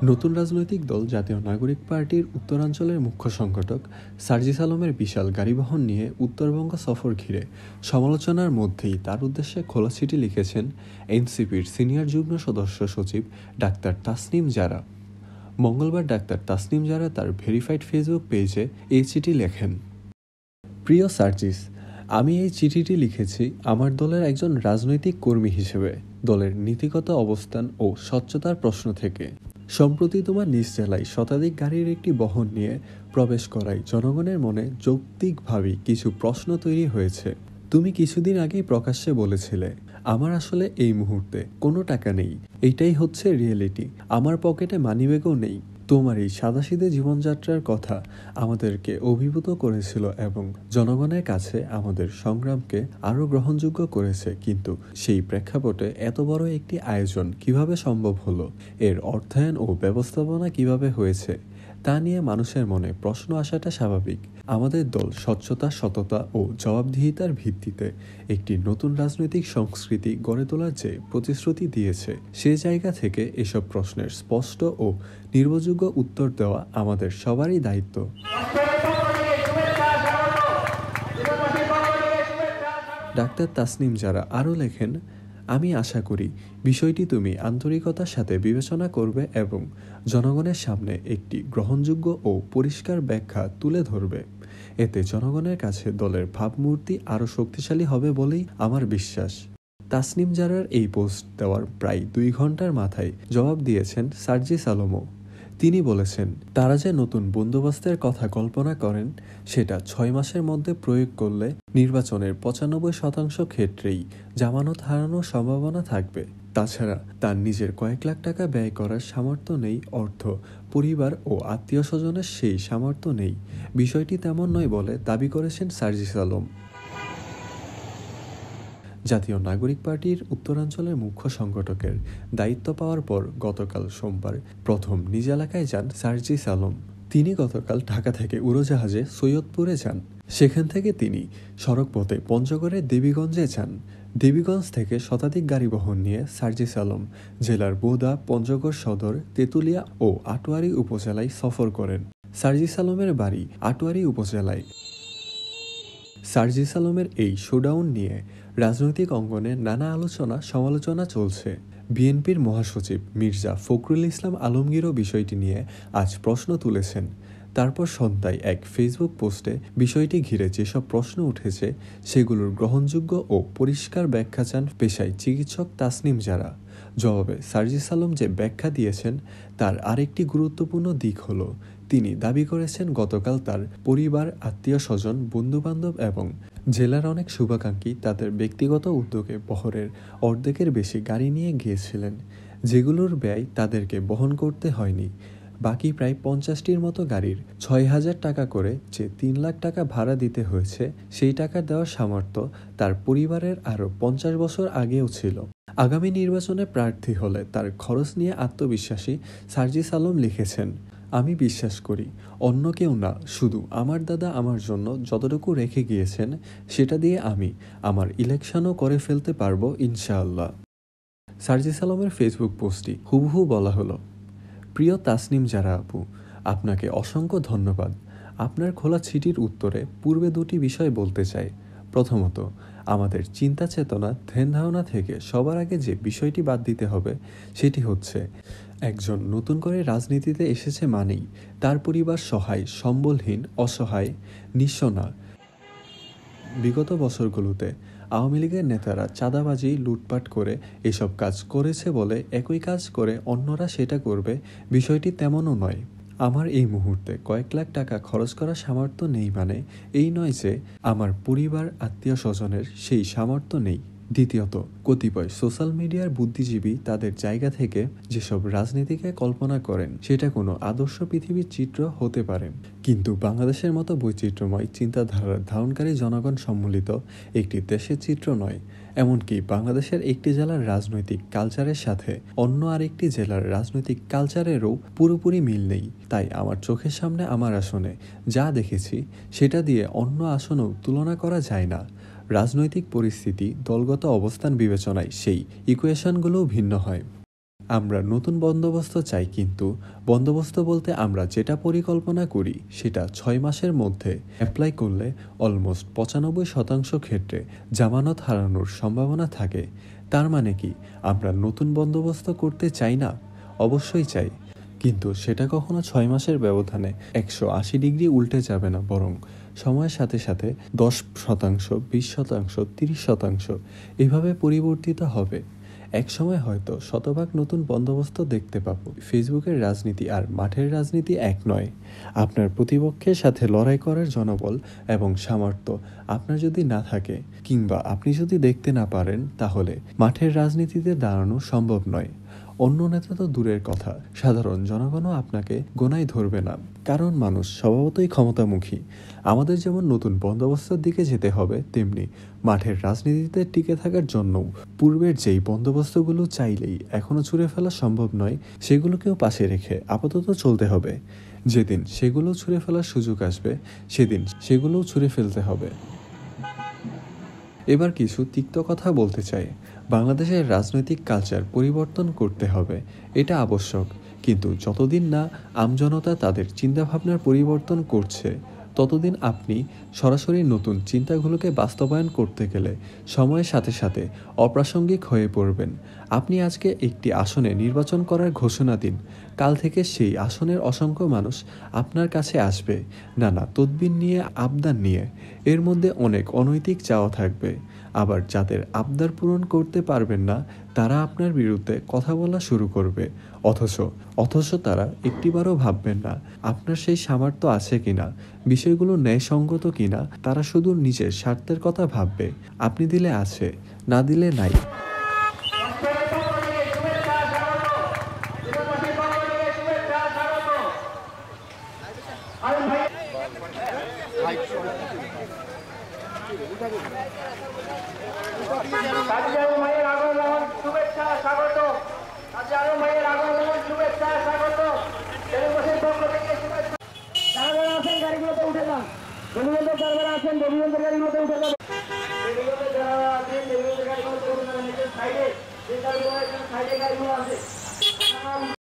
নতুন রাজনৈতিক দল জাতীয় নাগরিক পার্টির উত্তরাঞ্চলের মুখ্য সংগঠক সার্জিস আলমের বিশাল গাড়িবহর নিয়ে উত্তরবঙ্গ সফর ঘিরে সমালোচনার মধ্যেই তার উদ্দেশ্যে খোলা চিঠি লিখেছেন এনসিপির সিনিয়র যুগ্ম সদস্য সচিব ডাক্তার তাসনিম জারা। মঙ্গলবার ডাক্তার তাসনিম জারা তার ভেরিফাইড ফেসবুক পেজে এই চিঠি লেখেন। প্রিয় সার্জিস, আমি এই চিঠিটি লিখেছি আমার দলের একজন রাজনৈতিক কর্মী হিসেবে, দলের নীতিগত অবস্থান ও স্বচ্ছতার প্রশ্ন থেকে। সম্প্রতি তোমার নিজ জেলায় শতাধিক গাড়ির একটি বহন নিয়ে প্রবেশ করায় জনগণের মনে যৌক্তিকভাবেই কিছু প্রশ্ন তৈরি হয়েছে। তুমি কিছুদিন আগেই প্রকাশ্যে বলেছিলে, আমার আসলে এই মুহূর্তে কোনো টাকা নেই, এইটাই হচ্ছে রিয়েলিটি, আমার পকেটে মানিব্যাগও নেই। তোমার এই সাদাসিধে জীবনযাত্রার কথা আমাদেরকে অভিভূত করেছিল এবং জনগণের কাছে আমাদের সংগ্রামকে আরও গ্রহণযোগ্য করেছে, কিন্তু সেই প্রেক্ষাপটে এত বড় একটি আয়োজন কিভাবে সম্ভব হলো, এর অর্থায়ন ও ব্যবস্থাপনা কিভাবে হয়েছে তা নিয়ে মানুষের মনে প্রশ্ন আসাটা স্বাভাবিক। আমাদের দল স্বচ্ছতা, সততা ও জবাবদিহিতার ভিত্তিতে একটি নতুন রাজনৈতিক সংস্কৃতি গড়ে তোলার যে প্রতিশ্রুতি দিয়েছে, সে জায়গা থেকে এসব প্রশ্নের স্পষ্ট ও নির্ভরযোগ্য উত্তর দেওয়া আমাদের সবারই দায়িত্ব। ডাক্তার তাসনিম জারা আরও লেখেন, আমি আশা করি বিষয়টি তুমি আন্তরিকতার সাথে বিবেচনা করবে এবং জনগণের সামনে একটি গ্রহণযোগ্য ও পরিষ্কার ব্যাখ্যা তুলে ধরবে। এতে জনগণের কাছে দলের ভাবমূর্তি আরও শক্তিশালী হবে বলেই আমার বিশ্বাস। তাসনিম জারার এই পোস্ট দেওয়ার প্রায় 2 ঘন্টার মাথায় জবাব দিয়েছেন সার্জিস আলমও। তিনি বলেছেন, তারা যে নতুন বন্দোবস্তের কথা কল্পনা করেন সেটা 6 মাসের মধ্যে প্রয়োগ করলে নির্বাচনের 95% ক্ষেত্রেই জামানত হারানোর সম্ভাবনা থাকবে। তাছাড়া তার নিজের কয়েক লাখ টাকা ব্যয় করার সামর্থ্য নেই, অর্থ, পরিবার ও আত্মীয় স্বজনের সেই সামর্থ্য নেই। বিষয়টি তেমন নয় বলে দাবি করেছেন সার্জিস আলম। জাতীয় নাগরিক পার্টির উত্তরাঞ্চলের মুখ্য সংগঠকের দায়িত্ব পাওয়ার পর গতকাল সোমবার প্রথম নিজ এলাকায় যান সার্জিস আলম। তিনি গতকাল ঢাকা থেকে উড়োজাহাজে সৈয়দপুরে যান। সেখান থেকে তিনি সড়কপথে পঞ্চগড়ের দেবীগঞ্জে যান। দেবীগঞ্জ থেকে শতাধিক গাড়িবহর নিয়ে সার্জিস আলম জেলার বোদা, পঞ্চগড় সদর, তেঁতুলিয়া ও আটোয়ারী উপজেলায় সফর করেন। সার্জিস আলমের বাড়ি আটোয়ারী উপজেলায়। সার্জিস আলমের এই শোডাউন নিয়ে রাজনৈতিক অঙ্গনে নানা আলোচনা সমালোচনা চলছে। বিএনপির মহাসচিব মির্জা ফখরুল ইসলাম আলমগীরও বিষয়টি নিয়ে আজ প্রশ্ন তুলেছেন। তারপর সন্ধ্যায় এক ফেসবুক পোস্টে বিষয়টি ঘিরে যেসব প্রশ্ন উঠেছে সেগুলোর গ্রহণযোগ্য ও পরিষ্কার ব্যাখ্যা চান পেশায় চিকিৎসক তাসনিম জারা। জবাবে সার্জিস আলম যে ব্যাখ্যা দিয়েছেন তার আরেকটি গুরুত্বপূর্ণ দিক হলো, তিনি দাবি করেছেন গতকাল তার পরিবার, আত্মীয় স্বজন, বন্ধুবান্ধব এবং জেলার অনেক শুভাকাঙ্ক্ষী তাদের ব্যক্তিগত উদ্যোগে বহরের অর্ধেকের বেশি গাড়ি নিয়ে গিয়েছিলেন, যেগুলোর ব্যয় তাদেরকে বহন করতে হয়নি। বাকি প্রায় 50টির মতো গাড়ির 6,000 টাকা করে যে 3 লাখ টাকা ভাড়া দিতে হয়েছে, সেই টাকা দেওয়ার সামর্থ্য তার পরিবারের আরও 50 বছর আগেও ছিল। আগামী নির্বাচনে প্রার্থী হলে তার খরচ নিয়ে আত্মবিশ্বাসী সার্জিস আলম লিখেছেন, আমি বিশ্বাস করি অন্য কেউ না, শুধু আমার দাদা আমার জন্য যতটুকু রেখে গিয়েছেন সেটা দিয়ে আমি আমার ইলেকশনও করে ফেলতে পারবো ইনশাআল্লাহ। সার্জিস আলমের ফেসবুক পোস্টটি হুবহু বলা হলো, প্রিয় তাসনিম জারা আপু, আপনাকে অসংখ্য ধন্যবাদ। আপনার খোলা চিঠির উত্তরে পূর্বে 2টি বিষয় বলতে চাই। প্রথমত, আমাদের চিন্তা চেতনা, ধ্যান ধারণা থেকে সবার আগে যে বিষয়টি বাদ দিতে হবে সেটি হচ্ছে, একজন নতুন করে রাজনীতিতে এসেছে মানেই তার পরিবার সহায়, সম্বলহীন, অসহায়, নিঃস্ব না। বিগত বছরগুলোতে আওয়ামী লীগের নেতারা চাঁদাবাজি, লুটপাট করে এসব কাজ করেছে বলে একই কাজ করে অন্যরা সেটা করবে, বিষয়টি তেমনও নয়। আমার এই মুহূর্তে কয়েক লাখ টাকা খরচ করার সামর্থ্য নেই মানে এই নয় যে আমার পরিবার, আত্মীয় স্বজনের সেই সামর্থ্য নেই। দ্বিতীয়ত, কতিপয় সোশ্যাল মিডিয়ার বুদ্ধিজীবী তাদের জায়গা থেকে যেসব রাজনীতিকে কল্পনা করেন সেটা কোনো আদর্শ পৃথিবীর চিত্র হতে পারে, কিন্তু বাংলাদেশের মতো বৈচিত্র্যময় চিন্তাধারার ধারণকারী জনগণ সম্মিলিত একটি দেশের চিত্র নয়। এমনকি বাংলাদেশের একটি জেলার রাজনৈতিক কালচারের সাথে অন্য আরেকটি জেলার রাজনৈতিক কালচারেরও পুরোপুরি মিল নেই। তাই আমার চোখের সামনে আমার আসনে যা দেখেছি সেটা দিয়ে অন্য আসনও তুলনা করা যায় না। রাজনৈতিক পরিস্থিতি, দলগত অবস্থান বিবেচনায় সেই ইকুয়েশনগুলোও ভিন্ন হয়। আমরা নতুন বন্দোবস্ত চাই, কিন্তু বন্দোবস্ত বলতে আমরা যেটা পরিকল্পনা করি সেটা 6 মাসের মধ্যে অ্যাপ্লাই করলে অলমোস্ট 95% ক্ষেত্রে জামানত হারানোর সম্ভাবনা থাকে। তার মানে কি আমরা নতুন বন্দোবস্ত করতে চাই না? অবশ্যই চাই, কিন্তু সেটা কখনো 6 মাসের ব্যবধানে 180 ডিগ্রি উল্টে যাবে না, বরং সময়ের সাথে সাথে 10%, 20%, 30% এভাবে পরিবর্তিত হবে। এক সময় হয়তো শতভাগ নতুন বন্দোবস্ত দেখতে পাবো। ফেসবুকের রাজনীতি আর মাঠের রাজনীতি এক নয়। আপনার প্রতিপক্ষের সাথে লড়াই করার জনবল এবং সামর্থ্য আপনার যদি না থাকে, কিংবা আপনি যদি দেখতে না পারেন, তাহলে মাঠের রাজনীতিতে দাঁড়ানো সম্ভব নয়। অন্য নেতা তো দূরের কথা, সাধারণ জনগণও আপনাকে গোনায় ধরবে না, কারণ মানুষ স্বভাবতই ক্ষমতামুখী। আমাদের যেমন নতুন বন্দোবস্তের দিকে যেতে হবে, তেমনি মাঠের রাজনীতিতে টিকে থাকার জন্যও পূর্বের যেই বন্দোবস্তগুলো চাইলেই এখনও ছুঁড়ে ফেলা সম্ভব নয়, সেগুলোকেও পাশে রেখে আপাতত চলতে হবে। যেদিন সেগুলো ছুঁড়ে ফেলার সুযোগ আসবে, সেদিন সেগুলোও ছুঁড়ে ফেলতে হবে। এবার কিছু তিক্ত কথা বলতে চাই। বাংলাদেশের রাজনৈতিক কালচার পরিবর্তন করতে হবে, এটা আবশ্যক। কিন্তু যতদিন না আমজনতা তাদের চিন্তাভাবনার পরিবর্তন করছে, ততদিন আপনি সরাসরি নতুন চিন্তাগুলোকে বাস্তবায়ন করতে গেলে সময়ের সাথে সাথে অপ্রাসঙ্গিক হয়ে পড়বেন। আপনি আজকে একটি আসনে নির্বাচন করার ঘোষণা দিন, কাল থেকে সেই আসনের অসংখ্য মানুষ আপনার কাছে আসবে নানা তদবির নিয়ে, আবদার নিয়ে। এর মধ্যে অনেক অনৈতিক চাওয়া থাকবে, আবার যাদের আবদার পূরণ করতে পারবেন না তারা আপনার বিরুদ্ধে কথা বলা শুরু করবে। অথচ তারা একটিবারও ভাববেন না আপনার সেই সামর্থ্য আছে কিনা, বিষয়গুলো ন্যায়সঙ্গত কিনা। তারা শুধু নিজের স্বার্থের কথা ভাববে। আপনি দিলে আছে, না দিলে নাই। গাড়িগুলো আছে।